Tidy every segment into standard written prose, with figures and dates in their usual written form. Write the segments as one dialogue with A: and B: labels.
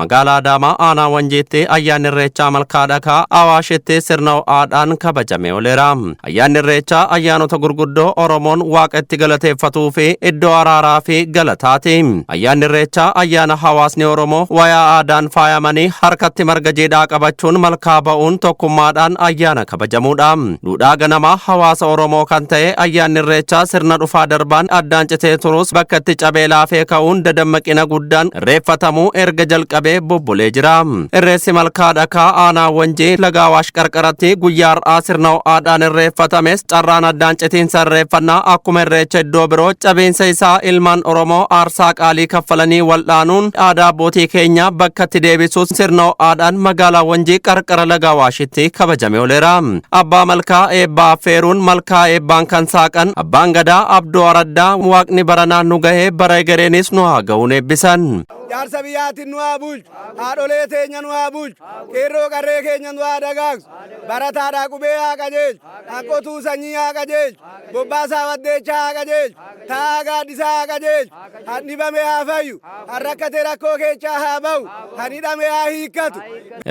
A: magaalaa Adaamaa aanaa Wanjeetti ayyaanni irreechaa malkaa dhakaa Awaashitti sirna ho'aadhaan kabajamee ooleera. Ayyaanni irreechaa ayyaanota gurguddoo Oromoon Waaqatti galateeffatuu fi iddoo araaraa fi galataati. Ayyaanni irreechaa ayyaana hawaasni Oromoo wayaa aadaan faayamanii harkatti marga jiidhaa qabachuun malkaa ba'uun tokkummaadhaan ayyaana kabajamuudha. Duudhaa ganamaa hawaasa Oromoo kan ta'e ayyaanni irreechaa sirna dhufaa darbaan addaan citee turus bakka itti cabee laafee ka'uun dadammaqina guddaan irreeffatamuu erga jalqabee bubbulee jira. Irreessi malkaa dhakaa aanaa Wanjee laga Awaash qarqaratti guyyaa har'aa sirna ho'aadhaan irreeffatames carraan addaan citiinsa irreeffannaa akkuma irreecha iddoo biroo cabiinsa isaa ilmaan Oromoo aarsaa qaalii kaffalanii wal'aanuun aadaa abbootii keenya bakka itti deebisuus sirna ho'aadhaan magaalaa Wanjee qarqara laga Awaashitti kabajamee ooleera. Abbaa malkaa eebbaa affeeruun malkaa eebbaan kan saaqan abbaan gadaa Abdoo Araddaa Waaqni baranaan nu gahee bara egereenis nu haa ga'uun eebbisan.
B: Jaarsa biyyaatiin nu haa bulchu, haadholee teenya nu haa bulchu, qeerroo qarree keenya nu haa dagaagsu, barataadhaa qubee haa qajeelchu, hanqotuu sanyii haa qajeelchu, bobbaasaa waddeechaa haa qajeelchu, taa'aa gaaddisaa haa qajeelchu, han dhibame haa fayyu, han rakkate rakkoo keechaa haa ba'u, han hidhame haa hiikkatu.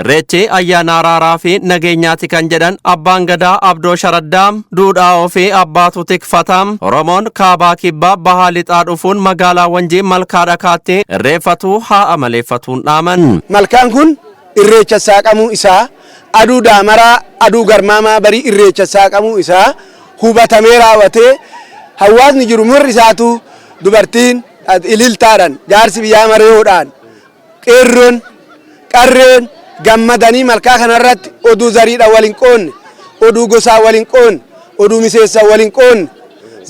A: Irreechi ayyaana araaraa fi nageenyaati kan jedhan abbaan gadaa Abdoo Sharaddaa duudhaa ofii abbaatu tikfatam Oromoon kaabaa kibbaa bahaa lixaa dhufuun magaalaa Wanjee malkaa dhakaatti irreeffatu haa amaleeffatuun dhaaman.
B: Malkaan kun irreecha saaqamuu isaa aduu daamaraa aduu garmaamaa barii irreecha saaqamuu isaa hubatamee raawwatee hawaasni jiru murri isaatu dubartiin ililtaadhaan jaarsi biyyaa mareehoodhaan qeerroon qarreen gammadanii malkaa kanarratti oduu zariidhaan waliin qoonne oduu gosaa waliin qoonne oduu miseessaa waliin qoonne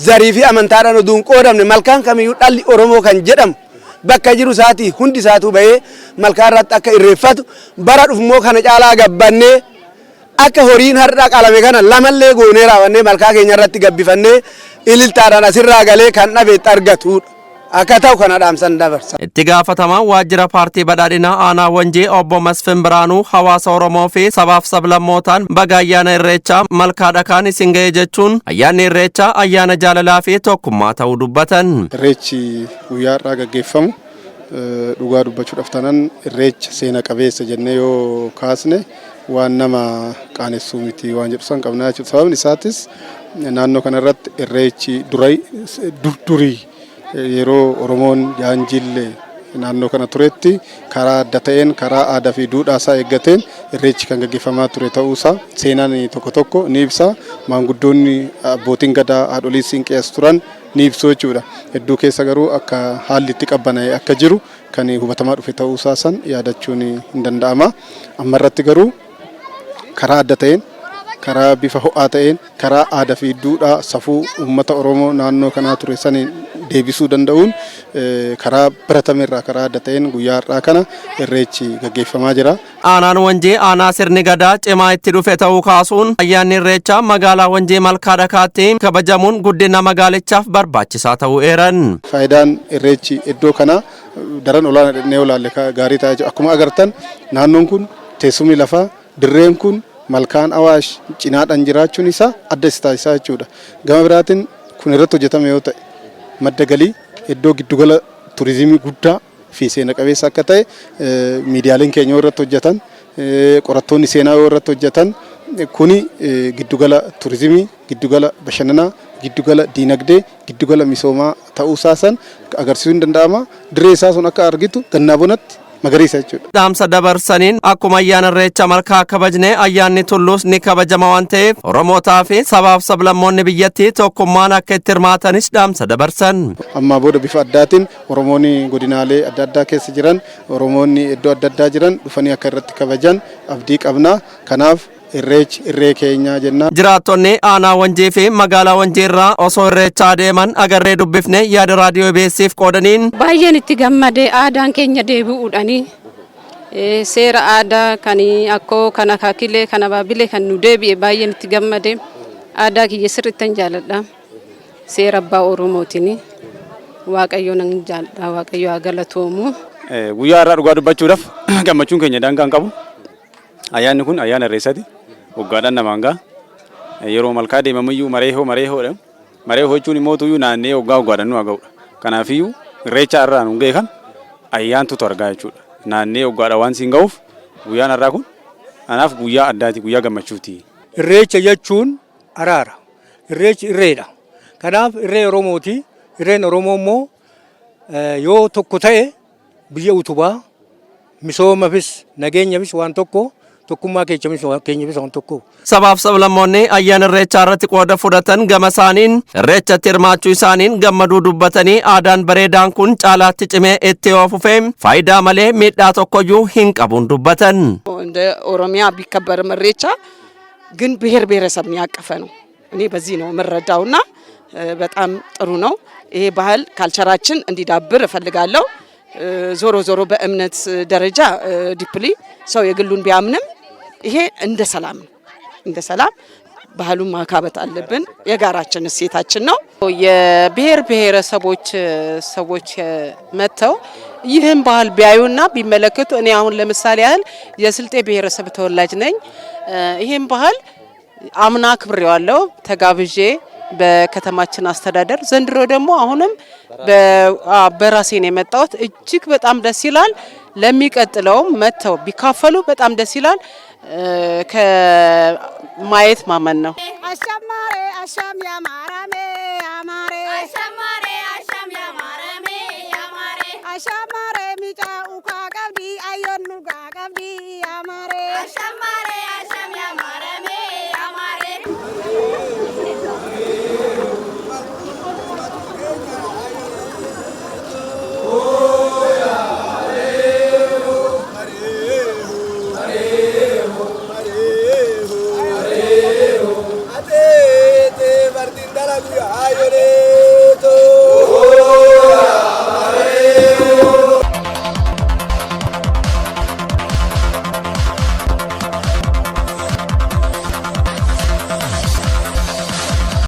B: zarii fi amantaadhaan oduu hin qoodamne malkaan kamiyyuu dhalli Oromoo kan jedhamu bakka jiru isaati hundi isaatu bahee malkaa irratti akka irreeffatu bara dhufummoo kana caalaa gabbannee akka horiin har'a qalame kana lamallee goonee raawwannee malkaa keenya irratti gabbifannee ililtaadhaan asirraa galee kan dhabeetti argatudha. Akka ta'u kana dhaamsan dabarsa.
A: Itti gaafatamaan waajjira paartii badhaadhinaa aanaa Wanjee obbo Masfin Biraanuu hawaasa Oromoo fi sabaaf sablammootaan baga ayyaana irreechaa malkaa dhakaan isin ga'e jechuun ayyaanni irreechaa ayyaana jaalalaa fi tokkummaa ta'uu dubbatan.
C: Irreechi guyyaa har'aa gaggeeffamu dhugaa dubbachuudhaaf tanan irreecha seena qabeessa jennee yoo kaasne waan nama qaanessuu miti waan jedhu san qabnaa jechuudha. Sababni isaatis naannoo kanarratti irreechi durii yeroo Oromoon jaanjillee naannoo kana turetti karaa adda ta'een karaa aadaa fi duudhaa isaa eeggateen irreechi kan gaggeeffamaa ture ta'uusaa seenaan tokko tokko ni ibsa. Maanguddoonni abbootiin gadaa haadholii siinqees turan ni ibsu jechuudha. Hedduu keessa garuu akka haalli itti qabbana'e akka jiru kan hubatamaa dhufe ta'uusaa san yaadachuun hin danda'ama. Amma irratti garuu karaa adda ta'een karaa bifa ho'aa ta'een karaa aadaa fi duudhaa safuu uummata Oromoo naannoo kanaa ture saniin deebisuu danda'uun karaa baratame irraa karaa adda ta'een guyyaa har'aa kana irreechi gaggeeffamaa jira.
A: Aanaan Wanjee aanaa sirni gadaa cimaa itti dhufe ta'uu kaasuun ayyaanni irreechaa magaalaa Wanjee malkaa dhakaatti kabajamuun guddina magaalichaaf barbaachisaa ta'uu eeran.
C: Faayidaan irreechi iddoo kana daran olaanaa dhannee olaalle gaarii ta'aa jiru. Akkuma agartan naannoon kun teessumni lafaa dirreen kun malkaan Awaash cinaadhaan jiraachuun isaa adda isa taasisaa jechuudha. Gama biraatiin kun irratti hojjetame yoo ta'e madda galii iddoo giddugala turizimii guddaa fi seena qabeessa akka ta'e miidiyaaleen keenya irratti hojjetan qorattoonni seenaa irratti hojjetan kuni giddugala turizimii giddugala bashannanaa giddugala diinagdee giddugala misoomaa ta'uusaa san agarsiisuu hin danda'ama. Dirree isaa sun akka argitu gannaa bonatti magariisa jechuudha.
A: Dhaamsa dabarsaniin akkuma ayyaana irreecha malkaa kabajne ayyaanni tulluus ni kabajama waan ta'eef Oromootaa fi sabaaf sablammoonni biyyattii tokkummaan akka itti hirmaatanis dhaamsa dabarsan.
C: Ammaa booda bifa addaatiin Oromoonni godinaalee adda addaa keessa jiran Oromoonni iddoo adda addaa jiran dhufanii akka irratti kabajan abdii qabna. Kanaaf irreechi irree keenyaa jenna.
A: Jiraattonni aanaa Wanjee fi magaalaa Wanjee irraa osoo irreechaa deeman agarree dubbifne yaada raadiyoo beessiif qoodaniin
D: baay'een itti gammadee aadaan keenya deebi'uudhaani seera aadaa kan akkoo kana kaakilee kana baabilee kan nu deebi'e baay'een itti gammadee aadaa kiyya sirriittan jaaladha. Seera abbaa Oromootiin waaqayyo nan jaaladha waaqayyo haa galatoomu.
E: Guyyaa har'aa dhugaa dubbachuudhaaf gammachuun keenya daangaa hin qabu. Ayyaanni kun ayyaana irreessaati. Waggaadhaan namaan ga'a. Yeroo malkaa deemamuyyuu mareehoodha. Mareehoo jechuun immoo tuyyuu naannee waggaadhaan nu haa ga'udha. Kanaafiyyuu irreecha irraa nu ga'e kan ayyaantutu argaa jechuudha. naannee waggaadha waan siin ga'uuf guyyaan har'aa kun anaaf guyyaa addaati guyyaa gammachuuti.
F: Irreecha jechuun araara. Irreechi irreedha. Kanaaf irree Oromooti. Irreen Oromoo immoo yoo tokko ta'e biyya utubaa misoomafis nageenyafis waan tokko tokkummaa keenyafis waan tokko.
A: Sabaaf sablammoonni ayyaana irreechaa irratti qooda fudhatan gama isaaniin irreechatti hirmaachuu isaaniin gammaduu dubbatanii aadaan bareedaan kun caalaatti cimee itti yoo fufe faayidaa malee miidhaa tokkoyyuu hin qabuun dubbatan.
G: እንደ ኦሮሚያ ቢከበርም ኢሬቻ ግን ብሔር ብሔረሰብን ያቀፈ ነው። እኔ በዚህ ነው የምረዳውና በጣም ጥሩ ነው። ይሄ ባህል ካልቸራችን እንዲዳብር እፈልጋለሁ። ዞሮ ዞሮ በእምነት ደረጃ ዲፕሊ ሰው የግሉን ቢያምንም ይሄ እንደ ሰላም ባህሉን ማካበት አለብን። የጋራችን እሴታችን ነው።
H: የብሔር ብሔረሰቦች ሰዎች መተው ይህን ባህል ቢያዩና ቢመለከቱ እኔ አሁን ለምሳሌ ያህል የስልጤ ብሔረሰብ ተወላጅ ነኝ። ይህን ባህል አምና ክብሬዋለሁ ተጋብዤ በከተማችን አስተዳደር ዘንድሮ ደግሞ አሁንም በራሴን የመጣሁት እጅግ በጣም ደስ ይላል። ለሚቀጥለውም መተው ቢካፈሉ በጣም ደስ ይላል። ከማየት ማመን ነው።
I: አሻማሬ አሻም ያማራሜ ያማሬ አሻማሬ አሻም ያማራሜ ያማሬ አሻማሬ